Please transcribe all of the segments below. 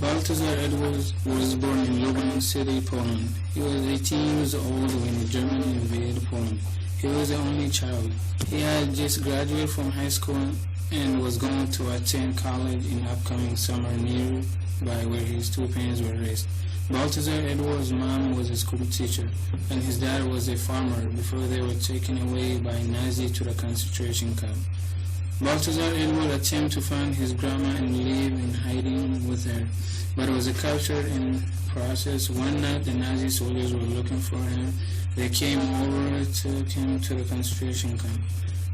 Balthazar Edwards was born in Lublin City, Poland. He was 18 years old when Germany invaded Poland. He was the only child. He had just graduated from high school and was going to attend college in upcoming summer nearby where his two parents were raised. Balthazar Edwards' mom was a school teacher, and his dad was a farmer before they were taken away by Nazis to the concentration camp. Balthazar Edwards attempted to find his grandma and live in hiding with her, but was captured in process. One night, the Nazi soldiers were looking for him. They came over, took him to the concentration camp.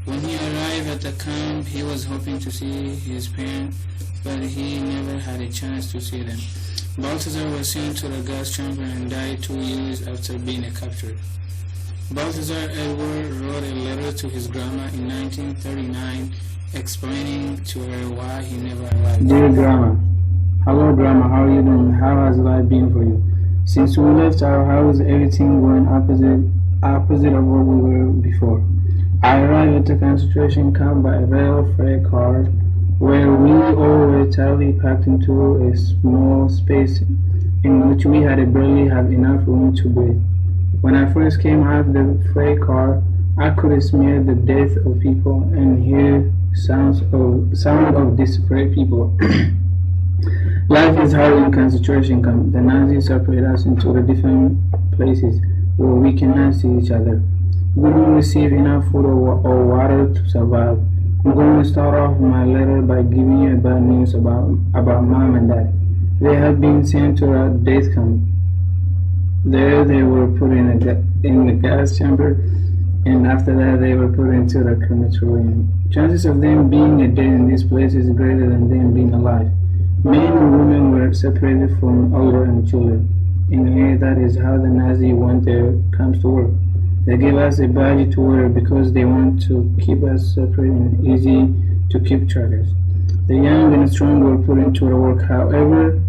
When he arrived at the camp, he was hoping to see his parents, but he never had a chance to see them. Balthazar was sent to the gas chamber and died 2 years after being captured. Balthazar Edwards wrote a letter to his grandma in 1939 explaining to her why he never arrived. Dear Grandma, hello Grandma, how are you doing? How has life been for you? Since we left our house, everything going opposite of what we were before. I arrived at the concentration camp by rail freight car, where we all were tightly packed into a small space in which we had barely have enough room to breathe. When I first came out of the freight car, I could smell the death of people and hear sound of desperate people. Life is hard in concentration camp. The Nazis separate us into the different places where we cannot see each other. We don't receive enough food or water to survive. I'm going to start off my letter by giving you bad news about Mom and Dad. They have been sent to a death camp. There they were put in the gas chamber, and after that they were put into the crematorium. Chances of them being dead in this place is greater than them being alive. Men and women were separated from older and children. In a way, that is how the Nazis want their camps to work. They give us a badge to wear because they want to keep us separate and easy to keep track of. The young and strong were put into the work. However,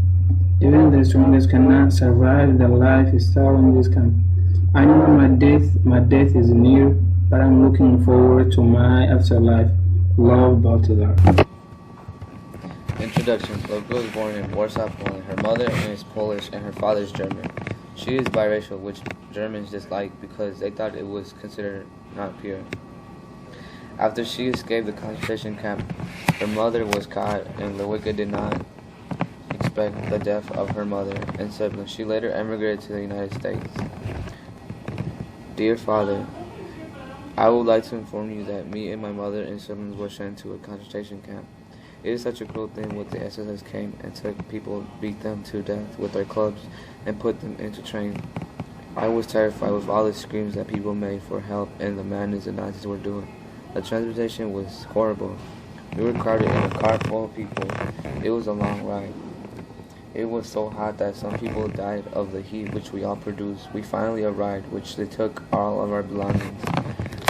even the strongest cannot survive the lifestyle in this camp. I know my death is near, but I'm looking forward to my afterlife. Love, Balthazar. Introduction. Olga was born in Warsaw, Poland. Her mother is Polish and her father is German. She is biracial, which Germans dislike because they thought it was considered not pure. After she escaped the concentration camp, her mother was caught, and Lewicka did not expect the death of her mother and siblings. She later emigrated to the United States. Dear Father, I would like to inform you that me and my mother and siblings were sent to a concentration camp. It is such a cruel thing when the SS came and took people, beat them to death with their clubs, and put them into training. I was terrified with all the screams that people made for help and the madness the Nazis were doing. The transportation was horrible. We were crowded in a car full of people. It was a long ride. It was so hot that some people died of the heat which we all produced. We finally arrived, which they took all of our belongings.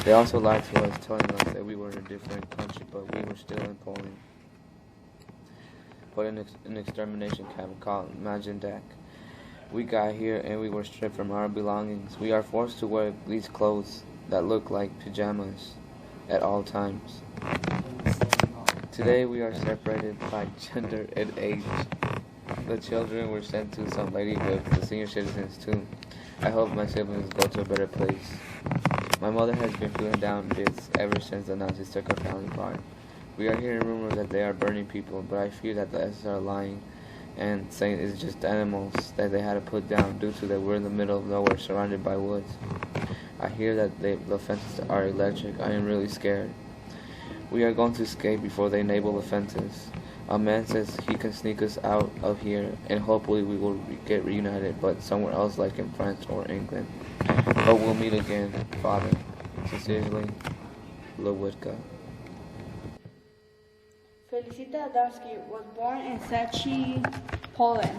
They also lied to us, telling us that we were in a different country, but we were still in Poland. But in an extermination camp called Majdanek. We got here and we were stripped from our belongings. We are forced to wear these clothes that look like pajamas at all times. Today we are separated by gender and age. The children were sent to some lady with the senior citizens too. I hope my siblings go to a better place. My mother has been feeling down bits ever since the Nazis took our family apart. We are hearing rumors that they are burning people, but I fear that the SS are lying and saying it's just animals that they had to put down due to that we're in the middle of nowhere surrounded by woods. I hear that the fences are electric. I am really scared. We are going to escape before they enable the fences. A man says he can sneak us out of here and hopefully we will get reunited, but somewhere else like in France or England. But we'll meet again, Father. Sincerely, Lewicka. Felicita Adamski was born in Sachi, Poland,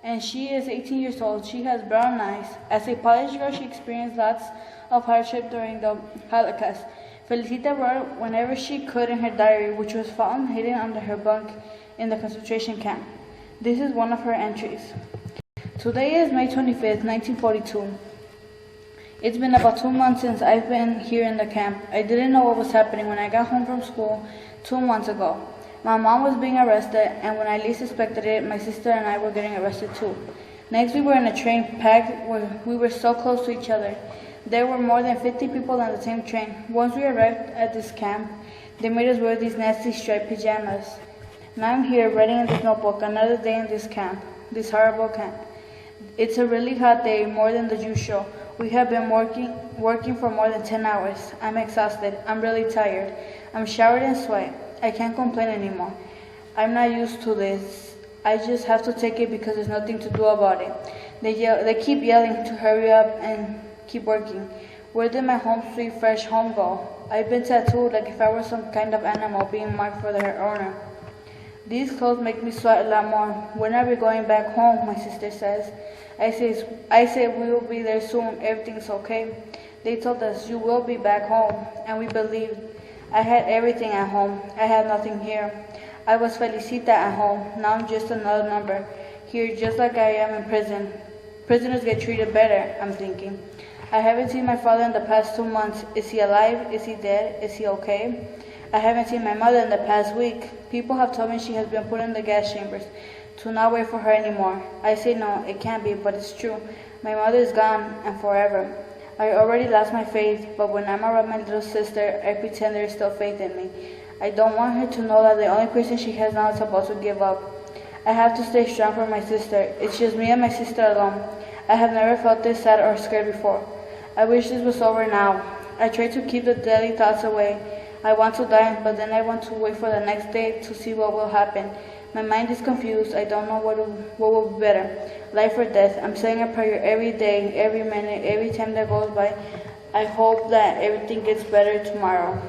and she is 18 years old. She has brown eyes. As a Polish girl, she experienced lots of hardship during the Holocaust. Felicita wrote whenever she could in her diary, which was found hidden under her bunk in the concentration camp. This is one of her entries. Today is May 25th, 1942. It's been about 2 months since I've been here in the camp. I didn't know what was happening when I got home from school 2 months ago. My mom was being arrested, and when I least expected it, my sister and I were getting arrested too. Next, we were in a train packed where we were so close to each other. There were more than 50 people on the same train. Once we arrived at this camp, they made us wear these nasty striped pajamas. Now I'm here writing in this notebook another day in this camp, this horrible camp. It's a really hot day, more than the usual. We have been working for more than 10 hours. I'm exhausted. I'm really tired. I'm showered in sweat. I can't complain anymore. I'm not used to this. I just have to take it because there's nothing to do about it. They keep yelling to hurry up and keep working. Where did my home sweet fresh home go? I've been tattooed like if I were some kind of animal being marked for their owner. These clothes make me sweat a lot more. When are we going back home? My sister says. I say we will be there soon. Everything's okay. They told us you will be back home, and we believed. I had everything at home. I had nothing here. I was Felicita at home. Now I'm just another number. Here, just like I am in prison. Prisoners get treated better, I'm thinking. I haven't seen my father in the past 2 months. Is he alive? Is he dead? Is he okay? I haven't seen my mother in the past week. People have told me she has been put in the gas chambers to not wait for her anymore. I say no, it can't be, but it's true. My mother is gone, and forever. I already lost my faith, but when I'm around my little sister, I pretend there is still faith in me. I don't want her to know that the only person she has now is about to give up. I have to stay strong for my sister. It's just me and my sister alone. I have never felt this sad or scared before. I wish this was over now. I try to keep the deadly thoughts away. I want to die, but then I want to wait for the next day to see what will happen. My mind is confused. I don't know what will be better, life or death. I'm saying a prayer every day, every minute, every time that goes by. I hope that everything gets better tomorrow.